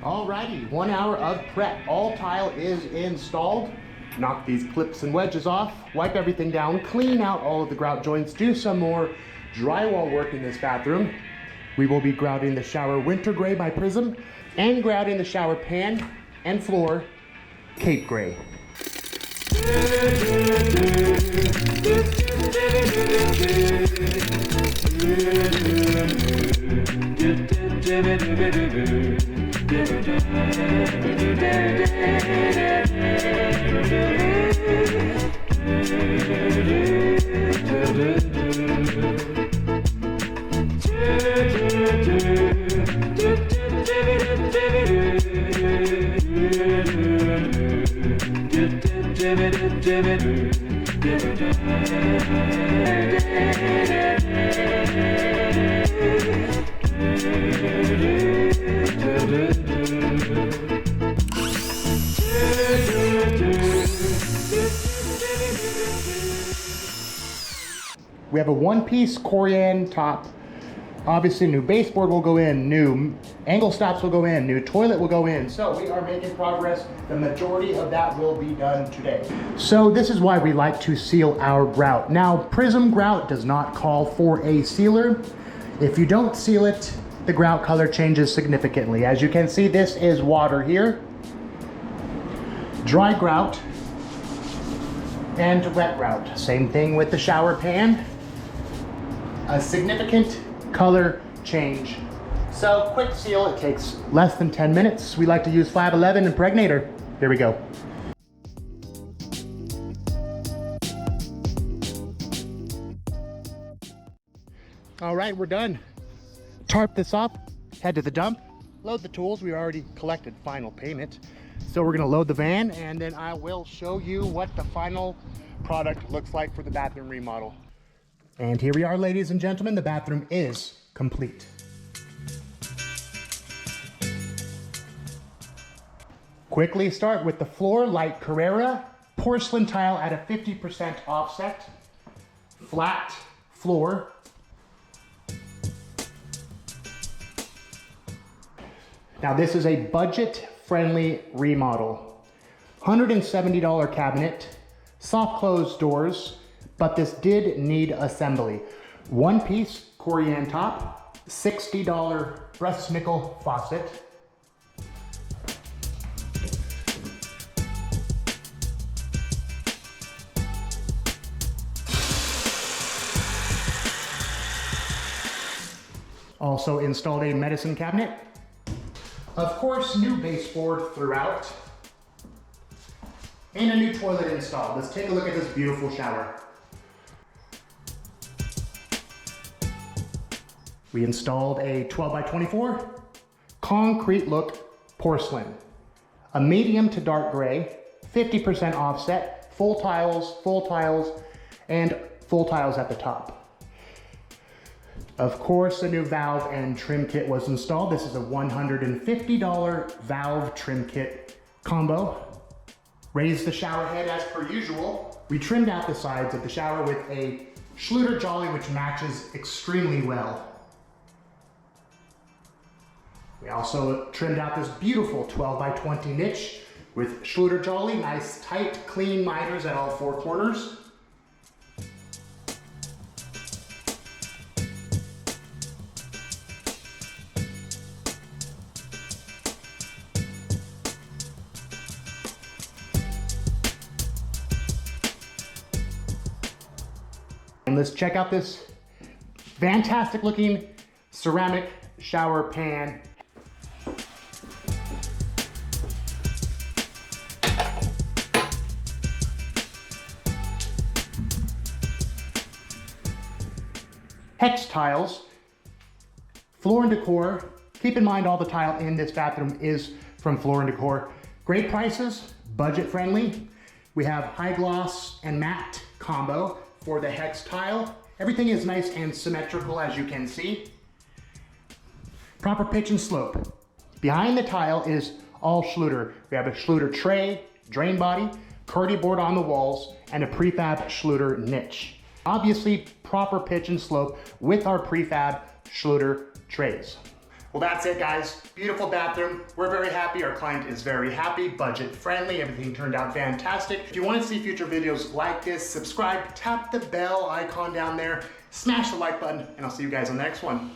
Alrighty, 1 hour of prep. All tile is installed. Knock these clips and wedges off, wipe everything down, clean out all of the grout joints, do some more drywall work in this bathroom. We will be grouting the shower winter gray by Prism and grouting the shower pan and floor Cape gray. We have a one-piece Corian top. Obviously, new baseboard will go in, new angle stops will go in, new toilet will go in. So we are making progress. The majority of that will be done today. So this is why we like to seal our grout. Now, Prism grout does not call for a sealer. If you don't seal it, the grout color changes significantly. As you can see, this is water here, dry grout, and wet grout. Same thing with the shower pan. A significant color change. So quick seal, it takes less than 10 minutes. We like to use 511 impregnator. Here we go. All right, we're done. Tarp this off, head to the dump, load the tools. We already collected final payment. So we're gonna load the van and then I will show you what the final product looks like for the bathroom remodel. And here we are, ladies and gentlemen, the bathroom is complete. Quickly start with the floor, light Carrera, porcelain tile at a 50% offset, flat floor. Now this is a budget-friendly remodel. $170 cabinet, soft close doors, but this did need assembly. One piece Corian top, $60 breast nickel faucet. Also installed a medicine cabinet. Of course, new baseboard throughout. And a new toilet installed. Let's take a look at this beautiful shower. We installed a 12 by 24 concrete look porcelain, a medium to dark gray, 50% offset, full tiles, and full tiles at the top. Of course, a new valve and trim kit was installed. This is a $150 valve trim kit combo. Raised the shower head as per usual. We trimmed out the sides of the shower with a Schluter jolly, which matches extremely well. We also trimmed out this beautiful 12 by 20 niche with Schluter jolly, nice tight, clean miters at all four corners. And let's check out this fantastic looking ceramic shower pan. Hex tiles, Floor & Decor. Keep in mind all the tile in this bathroom is from Floor & Decor. Great prices, budget friendly. We have high gloss and matte combo for the hex tile. Everything is nice and symmetrical, as you can see. Proper pitch and slope. Behind the tile is all Schluter. We have a Schluter tray, drain body, Curdy board on the walls, and a prefab Schluter niche. Obviously, proper pitch and slope with our prefab Schluter trays. Well, that's it, guys. Beautiful bathroom. We're very happy. Our client is very happy, budget friendly. Everything turned out fantastic. If you want to see future videos like this, subscribe, tap the bell icon down there, smash the like button, and I'll see you guys on the next one.